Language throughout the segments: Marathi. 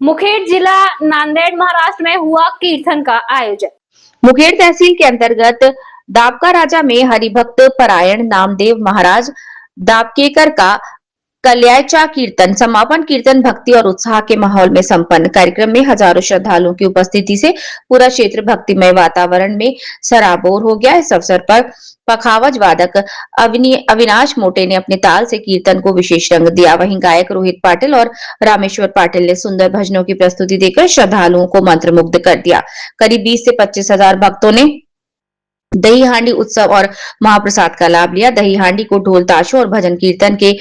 मुखेड़ जिला नांदेड़ महाराष्ट्र में हुआ कीर्तन का आयोजन। मुखेड़ तहसील के अंतर्गत दाबका राजा में हरिभक्त परायण नामदेव महाराज दाबकेकर का कल्याचा कीर्तन समापन कीर्तन भक्ति और उत्साह के माहौल में संपन्न। कार्यक्रम में हजारों श्रद्धालुओं की उपस्थिति से पूरा क्षेत्र भक्तिमय वातावरण में सराबोर हो गया। इस अवसर पर पखावज वादक अविनाश मोटे ने अपने ताल से कीर्तन को विशेष रंग दिया। वहीं गायक रोहित पाटिल और रामेश्वर पाटिल ने सुंदर भजनों की प्रस्तुति देकर श्रद्धालुओं को मंत्रमुग्ध कर दिया। करीब 20 से 25 हजार भक्तों ने दही हांडी उत्सव और महाप्रसाद का लाभ लिया। दही हांडी को ढोल ताशों और भजन कीर्तन के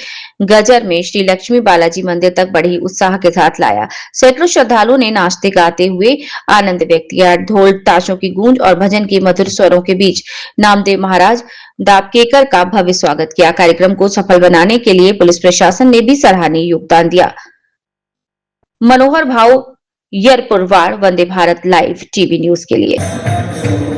गजर में श्री लक्ष्मी बालाजी मंदिर तक बड़ी उत्साह के साथ लाया। सैकड़ों श्रद्धालुओं ने नाचते गाते हुए आनंद व्यक्त किया। ढोल ताशों की गूंज और भजन के मधुर स्वरों के बीच नामदेव महाराज दाबकेकर का भव्य स्वागत किया। कार्यक्रम को सफल बनाने के लिए पुलिस प्रशासन ने भी सराहनीय योगदान दिया। Manohar Bhav Yarpurwad, Vande Bharat live TV news के लिए।